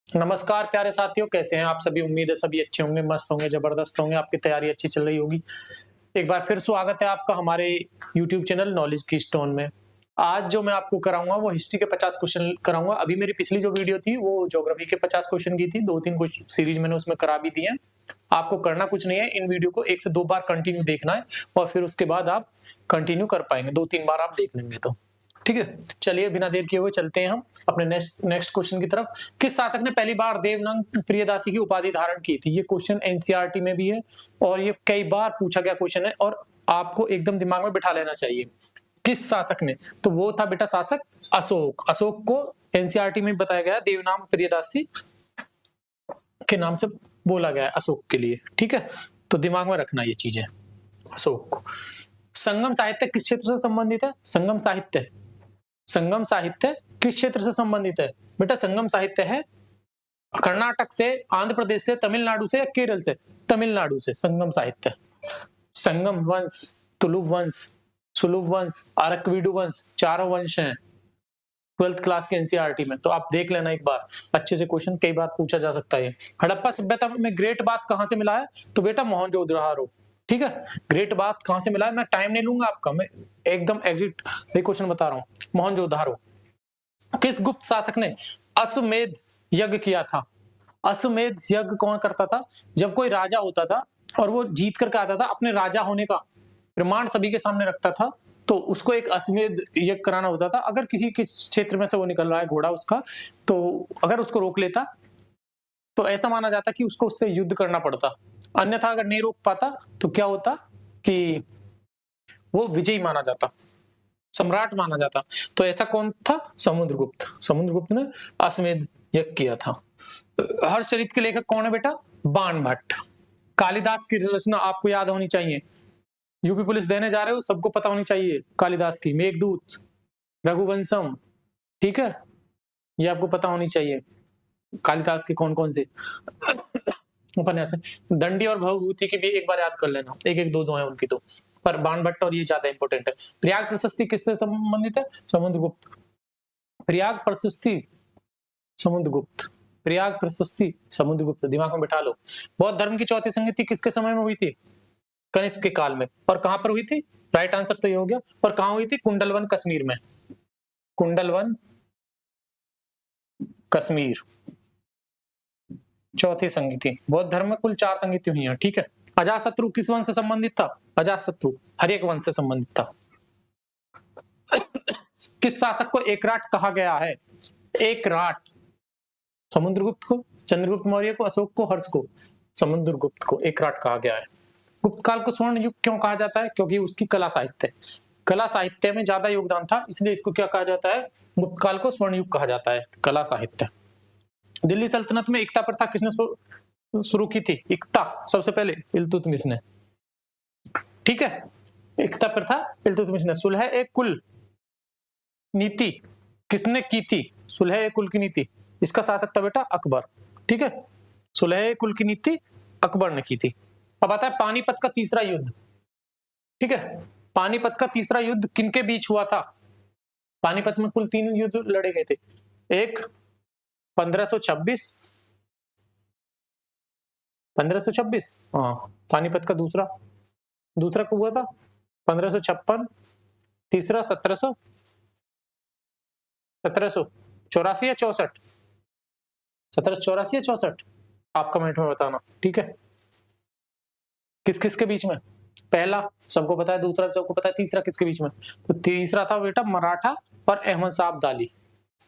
नमस्कार प्यारे साथियों, कैसे हैं आप सभी? उम्मीद है सभी अच्छे होंगे, मस्त होंगे, जबरदस्त होंगे, आपकी तैयारी अच्छी चल रही होगी। एक बार फिर स्वागत है आपका हमारे यूट्यूब चैनल नॉलेज की स्टोन में। आज जो मैं आपको कराऊँगा वो हिस्ट्री के 50 क्वेश्चन कराऊँगा। अभी मेरी पिछली जो वीडियो थी वो ज्योग्राफी के 50 क्वेश्चन की थी, 2-3 कुछ सीरीज मैंने उसमें करा भी दिए हैं। आपको करना कुछ नहीं है, इन वीडियो को 1 से 2 बार कंटिन्यू देखना है और फिर उसके बाद आप कंटिन्यू कर पाएँगे, 2-3 बार आप देख लेंगे तो। ठीक है, चलिए बिना देर किए हुए चलते हैं हम अपने नेक्स्ट क्वेश्चन की तरफ। किस शासक ने पहली बार देवनंद प्रियदासी की उपाधि धारण की थी? ये क्वेश्चन एनसीईआरटी में भी है और ये कई बार पूछा गया क्वेश्चन है और आपको एकदम दिमाग में बिठा लेना चाहिए। किस शासक ने? तो वो था बेटा शासक अशोक। अशोक को एनसीईआरटी में बताया गया देवनाम प्रियदासी के नाम से बोला गया है अशोक के लिए। ठीक है, तो दिमाग में रखना ये चीजें। अशोक को संगम साहित्य किस क्षेत्र से संबंधित है? संगम साहित्य किस क्षेत्र से संबंधित है? बेटा संगम साहित्य है कर्नाटक से, आंध्र प्रदेश से, तमिलनाडु से या केरल से? तमिलनाडु से संगम साहित्य। संगम वंश, तुलुव वंश, सुलुव वंश, अरकविडु वंश, चारों वंश हैं 12th क्लास के एनसीईआरटी में, तो आप देख लेना एक बार अच्छे से, क्वेश्चन कई बार पूछा जा सकता है। हड़प्पा सभ्यता में ग्रेट बाथ कहां से मिला है? तो बेटा मोहनजोदड़ो। ठीक है, ग्रेट बाथ कहां से मिला है? मैं टाइम नहीं लूंगा आपका, मैं एकदम एग्जिट क्वेश्चन बता रहा हूं। मोहनजोदड़ो। किस गुप्त शासक ने अश्वमेध यज्ञ किया था? अश्वमेध यज्ञ कौन करता था? जब कोई राजा होता था और वो जीत करके आता था, अपने राजा होने का प्रमाण सभी के सामने रखता था, तो उसको एक अश्वमेध यज्ञ कराना होता था। अगर किसी के क्षेत्र में से वो निकल रहा है घोड़ा उसका, तो अगर उसको रोक लेता तो ऐसा माना जाता कि उसको उससे युद्ध करना पड़ता। अन्यथा अगर नहीं रोक पाता तो क्या होता कि वो विजयी माना जाता, सम्राट माना जाता। तो ऐसा कौन था? समुद्रगुप्त। समुद्रगुप्त ने अश्वमेध यज्ञ किया था। हर्षचरित के लेखक कौन है बेटा? बाणभट्ट। कालिदास की रचना आपको याद होनी चाहिए, यूपी पुलिस देने जा रहे हो, सबको पता होनी चाहिए। कालिदास की मेघदूत, रघुवंशम, ठीक है, ये आपको पता होनी चाहिए। कालिदास के कौन कौन से उपन्यास है। दंडी और भवभूति की भी एक बार याद कर लेना, एक एक दो है उनकी तो, पर बाणभट्ट और ये ज्यादा इंपॉर्टेंट है। प्रयाग प्रशस्ति किससे संबंधित है? समुद्रगुप्त। प्रयाग प्रशस्ति समुद्रगुप्त। प्रयाग प्रशस्ति समुद्रगुप्त, दिमाग में बिठा लो। बौद्ध धर्म की चौथी संगति किसके समय में हुई थी? कनिष्क के काल में। और कहां पर हुई थी? राइट आंसर तो ये हो गया। और कहां हुई थी? कुंडलवन कश्मीर में। कुंडलवन कश्मीर चौथी संगति। बौद्ध धर्म में कुल 4 संगति हुई हैं। ठीक है, अजातशत्रु किस वंश से संबंधित था? अजातशत्रु हर्यक वंश से संबंधित था। किस शासक को एकराट कहा गया है? एकराट। समुद्रगुप्त को, चंद्रगुप्त मौर्य को, अशोक को, हर्ष को? समुद्रगुप्त को एकराट कहा गया है। गुप्त काल को स्वर्ण युग क्यों कहा जाता है? क्योंकि उसकी कला साहित्य में ज्यादा योगदान था, इसलिए इसको क्या कहा जाता है? गुप्त काल को स्वर्ण युग कहा जाता है, कला साहित्य। दिल्ली सल्तनत में एकता प्रथा किसने शुरू की थी? एकता सबसे पहले इल्तुतमिश ने। ठीक है, एकता प्रथा इल्तुतमिश ने। सुलह ए कुल नीति किसने की थी? सुलह ए कुल की नीति, इसका शासक था बेटा अकबर। ठीक है, सुलह ए कुल की नीति अकबर ने की थी। अब आता है पानीपत का तीसरा युद्ध। ठीक है, पानीपत का तीसरा युद्ध किनके बीच हुआ था? पानीपत में कुल 3 युद्ध लड़े गए थे। एक 1526 हाँ, पानीपत का दूसरा कब हुआ था? 1556। तीसरा 1784 या 64? 1784 या 64? आप कमेंट में बताना। ठीक है, किस किस के बीच में? पहला सबको पता है, दूसरा सबको पता है, तीसरा किसके बीच में? तो तीसरा था बेटा मराठा और अहमद शाह अब्दाली।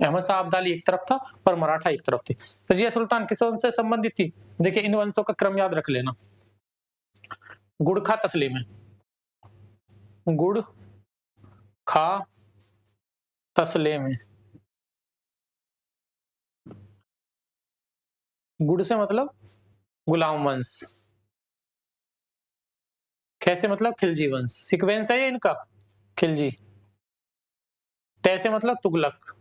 अहमद शाह अब्दाली एक तरफ था और मराठा एक तरफ थी। रजिया सुल्तान किस वंश से संबंधित थी? देखिए इन वंशों का क्रम याद रख लेना। गुड़खा तस्लीम, गुड़ खा तस्लीम। गुड़ से मतलब गुलाम वंश, कैसे मतलब खिलजी वंश। सीक्वेंस है ये इनका, खिलजी। तैसे मतलब तुगलक,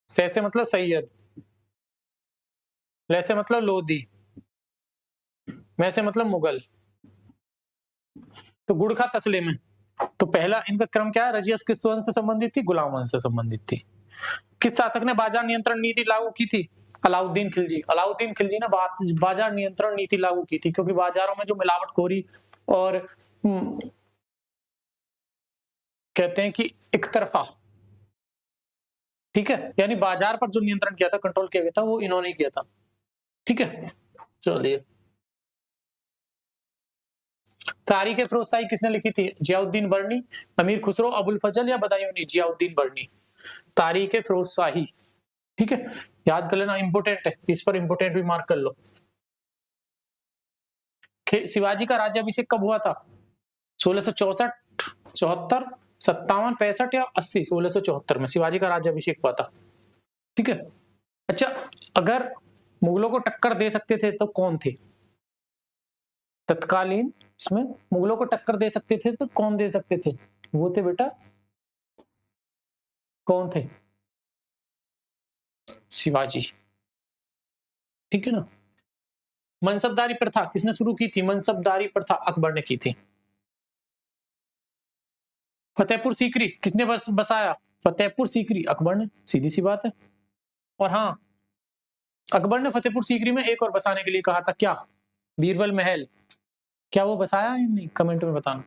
सैसे मतलब सैयद, लैसे मतलब लोधी, मैसे मतलब मुगल। तो गुड़ खा तस्लीम है। तो पहला इनका क्रम क्या है? रजिया किस वंश से संबंधित थी? गुलाम वंश से संबंधित थी। किस शासक ने बाजार नियंत्रण नीति लागू की थी? अलाउद्दीन खिलजी। अलाउद्दीन खिलजी ने बाजार नियंत्रण नीति लागू की थी, क्योंकि बाजारों में जो मिलावटखोरी और कहते हैं कि एक तरफा, ठीक है, यानी बाजार पर जो नियंत्रण किया था, कंट्रोल किया गया था, वो इन्होंने किया था। ठीक है, चलिए। तारीख फिरोजशाही किसने लिखी थी? जियाउद्दीन बर्नी, अमीर खुसरो, अबुल फजल या बदायूनी? जियाउद्दीन बर्नी। तारीख फिरोजशाही, ठीक है, याद कर लेना, इंपोर्टेंट है, इस पर इंपोर्टेंट भी मार्क कर लो। शिवाजी का राज्याभिषेक कब हुआ था? 1664, 74, 57, 65 या 80? 1674 में शिवाजी का राज्याभिषेक हुआ था। ठीक है, अच्छा, अगर मुगलों को टक्कर दे सकते थे तो कौन थे? तत्कालीन इसमें मुगलों को टक्कर दे सकते थे तो कौन दे सकते थे? वो थे बेटा, कौन थे? शिवाजी। ठीक है ना। मनसबदारी प्रथा किसने शुरू की थी? मनसबदारी प्रथा अकबर ने की थी। फतेहपुर सीकरी किसने बसाया? फतेहपुर सीकरी अकबर ने, सीधी सी बात है। और हाँ, अकबर ने फतेहपुर सीकरी में एक और बसाने के लिए कहा था, क्या? बीरबल महल। क्या वो बसाया या नहीं? कमेंट में बताना।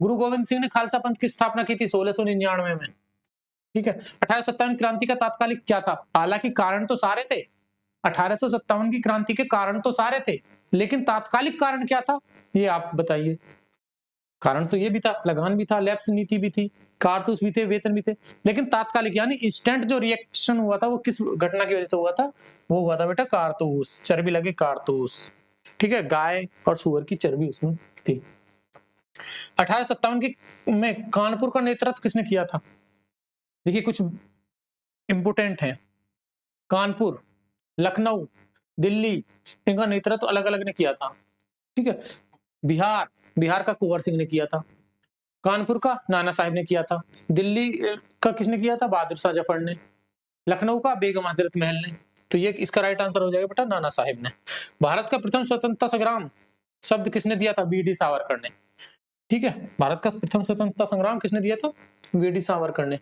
गुरु गोविंद सिंह ने खालसा पंथ की स्थापना की थी 1699 में। ठीक है, 1857 क्रांति का तात्कालिक क्या था? हालांकि कारण तो सारे थे, 1857 की क्रांति के कारण तो सारे थे, लेकिन तात्कालिक कारण क्या था, ये आप बताइए। कारण तो ये भी था, लगान भी था, लैप्स नीति भी थी, कारतूस भी थे, वेतन भी थे, लेकिन तात्कालिक यानी इंस्टेंट जो रिएक्शन हुआ था वो किस घटना की वजह से हुआ था? वो हुआ था बेटा कारतूस, चर्बी लगे कारतूस। ठीक है, गाय और सुअर की चर्बी उसमें थी। 1857 की में कानपुर का नेतृत्व किसने किया था? देखिए कुछ इंपोर्टेंट है, कानपुर, लखनऊ, दिल्ली, इनका नेतृत्व अलग अलग ने किया था। ठीक है, बिहार का कुंवर सिंह ने किया था, कानपुर का नाना साहिब ने किया था, दिल्ली का किसने किया था? बहादुर शाह जफर ने, लखनऊ का बेगम हजरत महल ने। तो ये इसका राइट आंसर हो जाएगा बेटा नाना साहिब ने। भारत का प्रथम स्वतंत्रता संग्राम शब्द किसने दिया था? वी.डी. सावरकर ने। ठीक है, भारत का प्रथम स्वतंत्रता संग्राम किसने दिया था? वी.डी. सावरकर ने।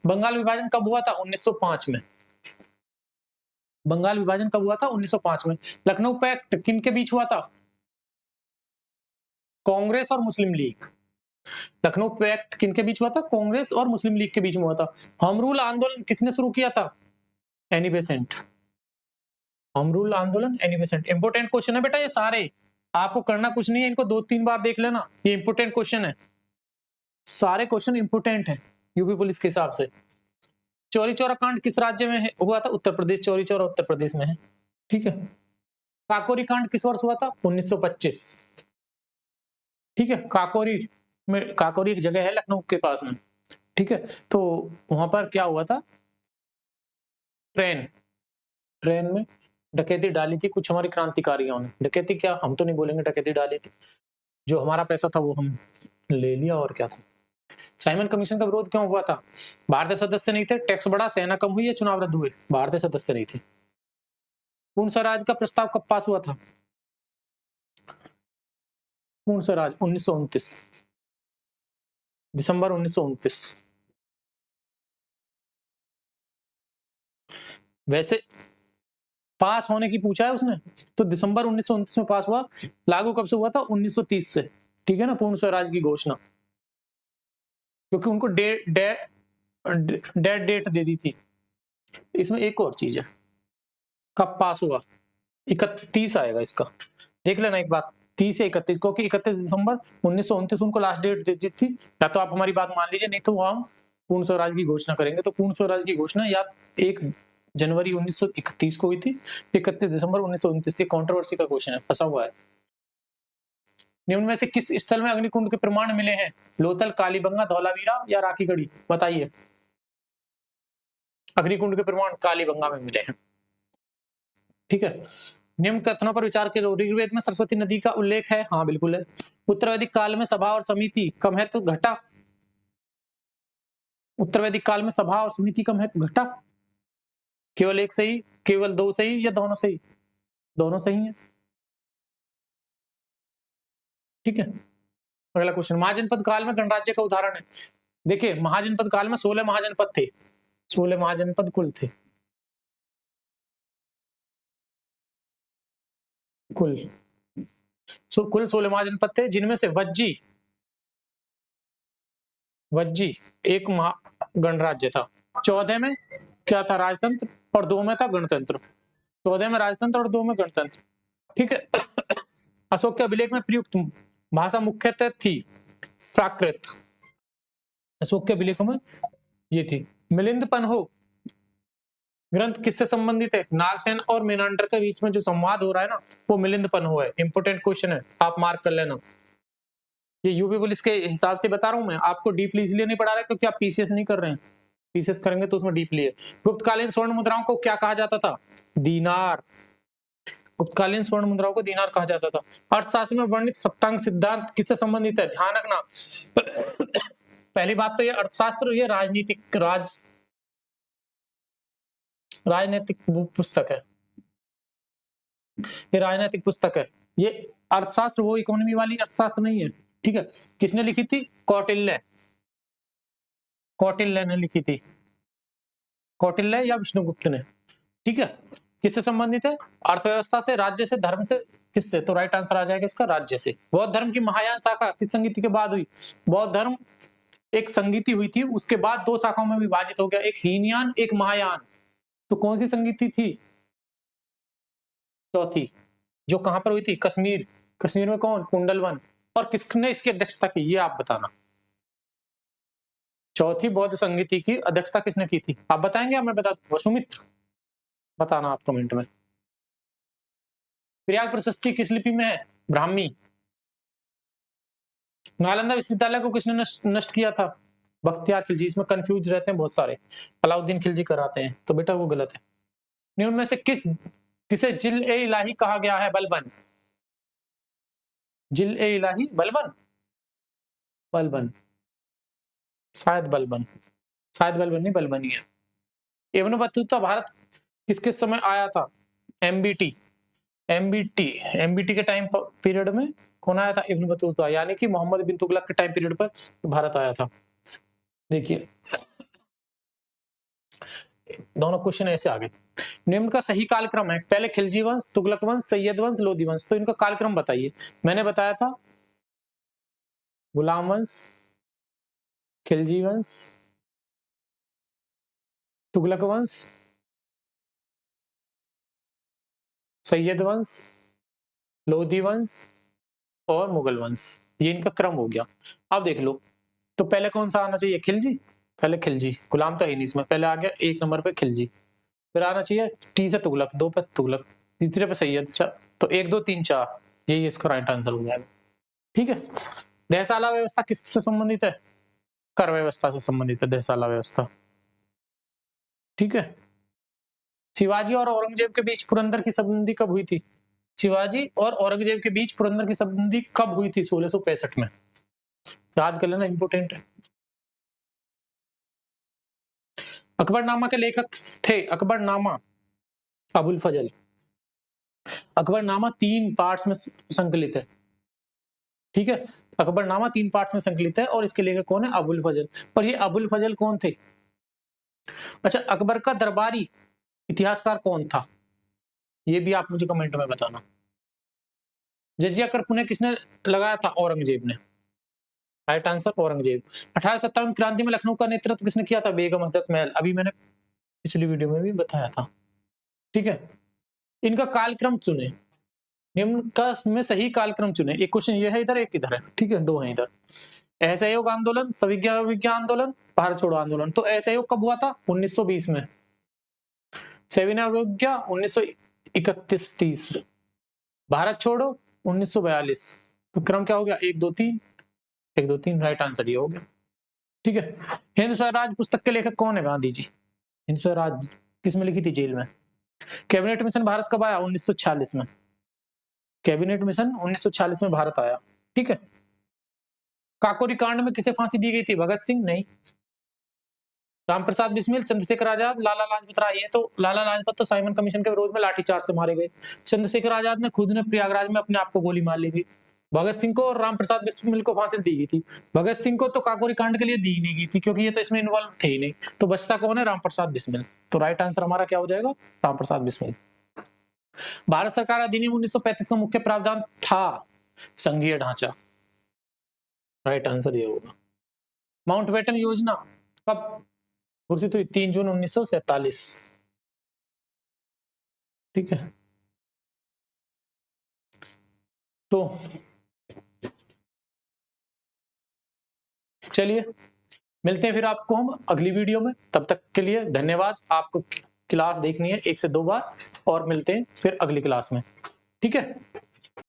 बंगाल विभाजन कब हुआ था? 1905 में। बंगाल विभाजन कब हुआ था? 1905 में। लखनऊ पैक्ट किन के बीच हुआ था? कांग्रेस और मुस्लिम लीग। लखनऊ पैक्ट किनके बीच हुआ था? कांग्रेस और मुस्लिम लीग के बीच में हुआ था। होम रूल आंदोलन किसने शुरू किया था? Annie Besant. होम रूल आंदोलन एनी बेसेंट। इंपोर्टेंट क्वेश्चन है बेटा ये सारे, आपको करना कुछ नहीं है, इनको 2-3 बार देख लेना, ये इंपोर्टेंट क्वेश्चन है, सारे क्वेश्चन इंपोर्टेंट है यूपी पुलिस के हिसाब से। चौरी चौरा कांड किस राज्य में हुआ था? उत्तर प्रदेश। चौरी चौरा उत्तर प्रदेश में है। ठीक है, काकोरी कांड किस वर्ष हुआ था? 1925। ठीक है, काकोरी में, काकोरी एक जगह है लखनऊ के पास में। ठीक है, तो वहां पर क्या हुआ था? ट्रेन में डकैती डाली थी कुछ हमारे क्रांतिकारियों ने। डकैती क्या, हम तो नहीं बोलेंगे, डकैती डाली थी, जो हमारा पैसा था वो हम ले लिया, और क्या था। साइमन कमीशन का विरोध क्यों हुआ था? भारतीय सदस्य नहीं थे, टैक्स बढ़ा, सेना कम हुई या चुनाव रद्द हुए? भारतीय सदस्य नहीं थे। पूर्ण स्वराज का प्रस्ताव कब पास हुआ था? पूर्ण स्वराज 1929, दिसंबर 1929। वैसे पास होने की पूछा है उसने, तो दिसंबर 1929 में पास हुआ। लागू कब से हुआ था? 1930 से। ठीक है ना, पूर्ण स्वराज की घोषणा, क्योंकि उनको डेड डेट दे दी थी। इसमें एक और चीज है, कब पास हुआ? 31 आएगा इसका, देख लेना एक बात, 30 से 31, क्योंकि 31 दिसंबर 1929 उनको लास्ट डेट दे दी थी। या तो आप हमारी बात मान लीजिए, नहीं तो हम पूर्ण स्वराज की घोषणा करेंगे। तो पूर्ण स्वराज की घोषणा या 1 जनवरी 1931 को हुई थी, 31 दिसंबर 1929। कंट्रोवर्सी का क्वेश्चन है, फंसा हुआ है। निम्न में से किस स्थल में अग्निकुंड के प्रमाण मिले हैं? लोथल, कालीबंगा, धौलावीरा या राखीगढ़ी? बताइए। अग्निकुंड के प्रमाण कालीबंगा में मिले हैं। ठीक है, निम्न कथनों पर विचार करो। ऋग्वेद में सरस्वती नदी का उल्लेख है? हाँ बिल्कुल है। उत्तर वैदिक काल में सभा और समिति का महत्व घटा? उत्तर वैदिक काल में सभा और समिति का महत्व घटा? केवल एक सही, केवल 2 सही या दोनों सही? दोनों सही है। ठीक है, अगला क्वेश्चन, महाजनपद काल में गणराज्य का उदाहरण है? देखिए महाजनपद काल में 16 महाजनपद थे, 16 महाजनपद कुल थे, कुल कुल 16 महाजनपद थे, जिनमें से वज्जी एक गणराज्य था। 14 में क्या था? राजतंत्र, और 2 में था गणतंत्र। 14 में राजतंत्र और 2 में गणतंत्र। ठीक है। अशोक के अभिलेख में प्रयुक्त भाषा मुख्यतः थी प्राकृत। अशोक के अभिलेखों में ये थी। मिलिंद पन्हो ग्रंथ किससे संबंधित है? नागसेन और मेनांडर के बीच में जो संवाद हो रहा है ना, वो मिलिंद पन्हो है। इंपोर्टेंट क्वेश्चन है, आप मार्क कर लेना। ये यूपी पुलिस के हिसाब से बता रहा हूं मैं आपको, डीपली इसलिए नहीं पढ़ा रहा क्योंकि आप पीसीएस नहीं कर रहे हैं। पीसीएस करेंगे तो उसमें डीपली है। गुप्तकालीन स्वर्ण मुद्राओं को क्या कहा जाता था? दीनार। गुप्तकालीन स्वर्ण मुद्राओं को दीनार कहा जाता था। अर्थशास्त्र में वर्णित सप्तांग सिद्धांत किससे संबंधित है? ध्यान रखना, पहली बात तो ये अर्थशास्त्र, ये राजनैतिक पुस्तक है, ये राजनैतिक पुस्तक है। ये अर्थशास्त्र वो इकोनॉमी वाली अर्थशास्त्र नहीं है। ठीक है। किसने लिखी थी? कौटिल्य ने लिखी थी, कौटिल्य या विष्णुगुप्त ने। ठीक है। किससे संबंधित है? अर्थव्यवस्था से, राज्य से, धर्म से। किससे? तो राइट आंसर आ जाएगा इसका राज्य से। बौद्ध धर्म की महायान शाखा किस संगीति के बाद हुई? बौद्ध धर्म एक संगीति हुई थी, उसके बाद 2 शाखाओं में विभाजित हो गया, एक हीनयान एक महायान। तो कौन सी संगीति थी? चौथी, जो कहां पर हुई थी? कश्मीर। कश्मीर में कौन? कुंडलवन। और किसने इसकी अध्यक्षता की, ये आप बताना। चौथी बौद्ध संगीति की अध्यक्षता किसने की थी? आप बताएंगे या मैं बता दूं? वसुमित्र। बताना आप कमेंट में। प्रयाग प्रशस्ति किस लिपि में है? ब्राह्मी। नालंदा विश्वविद्यालय को किसने नष्ट किया था? बख्तियार खिलजी। इसमें कंफ्यूज रहते हैं बहुत सारे, अलाउद्दीन खिलजी कराते हैं, तो बेटा वो गलत है। निम्न में से किसे जिल ए इलाही कहा गया है? बलबन। जिल ए इलाही बलबन, बलबन, शायद बलबन नहीं, बलबन ही है। इब्न बतूता भारत किसके समय आया था? एमबीटी के टाइम पीरियड में कौन आया था? इब्न बतूता, यानी कि मोहम्मद बिन तुगलक के टाइम पीरियड पर भारत आया था। देखिए दोनों क्वेश्चन ऐसे आ गए। निम्न का सही कालक्रम है? पहले खिलजी वंश, तुगलक वंश, सैयद वंश, लोधी वंश। तो इनका कालक्रम बताइए। मैंने बताया था गुलाम वंश, खिलजी वंश, तुगलक वंश, सैयद वंश, लोधी वंश और मुगल वंश। ये इनका क्रम हो गया। अब देख लो, तो पहले कौन सा आना चाहिए? खिलजी। पहले खिलजी, गुलाम तो है नहीं इसमें। पहले आ गया 1 नंबर पे खिलजी, फिर आना चाहिए टी से तुगलक, 2 पे तुगलक, तीसरे पे सैयद। तो 1 2 3 4, यही इसका राइट आंसर हो जाएगा। ठीक है। देहसाला व्यवस्था किससे संबंधित है? कर व्यवस्था से संबंधित है देहसाला व्यवस्था। ठीक है। शिवाजी और औरंगजेब के बीच पुरंदर की संधि कब हुई थी? शिवाजी और औरंगजेब के बीच पुरंदर की संधि कब हुई थी? 1665 में। याद कर लेना, इंपोर्टेंट है। अकबरनामा के लेखक थे? अकबरनामा अबुल फजल। अकबरनामा 3 पार्ट्स में संकलित है। ठीक है। अकबरनामा 3 पार्ट्स में संकलित है और इसके लेखक कौन है? अबुल फजल। पर ये अबुल फजल कौन थे? अच्छा, अकबर का दरबारी इतिहासकार कौन था? ये भी आप मुझे कमेंट में बताना। जजिया कर पुणे किसने लगाया था? औरंगजेब ने। Right answer Aurangzeb. 1857 क्रांति में लखनऊ का नेतृत्व किसने किया था? बेगम हजरत महल। अभी मैंने पिछली वीडियो में भी बताया था। ठीक है। इनका कालक्रम चुने, निम्न का में सही कालक्रम चुने। एक क्वेश्चन ये है इधर, एक इधर है। ठीक है, 2 है इधर। असहयोग आंदोलन, सविज्ञा विज्ञान आंदोलन, भारत छोड़ो आंदोलन। तो असहयोग कब हुआ था? 1920 में। सविनय अवज्ञा 1931-30। भारत छोड़ो 1942। तो क्रम क्या हो गया? 1 2 3, 1 2 3। राइट आंसर ये हो गया। ठीक है। हिंद स्वराज पुस्तक के लेखक कौन है? गांधी जी। हिंद स्वराज किस में लिखी थी? जेल में। कैबिनेट मिशन भारत कब आया? 1946 में। कैबिनेट मिशन 1946 में भारत आया। ठीक है। काकोरी कांड में किसे फांसी दी गई थी? भगत सिंह? नहीं। रामप्रसाद बिस्मिल, चंद्रशेखर आजाद, लाला लाजपत राय। ये तो लाला लाजपत तो साइमन कमीशन के विरोध में लाठीचार्ज से मारे गए। चंद्रशेखर आजाद ने खुद ने प्रयागराज में अपने आप को गोली मार ली थी। भगत सिंह को और रामप्रसाद बिस्मिल को फांसी दी गई थी। भगत सिंह को तो काकोरी कांड के लिए दी नहीं गई थी, क्योंकि ये तो इसमें इन्वॉल्व थे ही नहीं। तो बचता कौन है? रामप्रसाद बिस्मिल। तो राइट आंसर हमारा क्या हो जाएगा? रामप्रसाद बिस्मिल। भारत सरकार अधिनियम 1935 का मुख्य प्रावधान था संघीय ढांचा। राइट आंसर ये होगा। माउंटबेटन योजना कब घोषित हुई? 3 जून 1947। ठीक है, तो चलिए मिलते हैं फिर आपको हम अगली वीडियो में। तब तक के लिए धन्यवाद। आपको क्लास देखनी है 1 से 2 बार, और मिलते हैं फिर अगली क्लास में। ठीक है।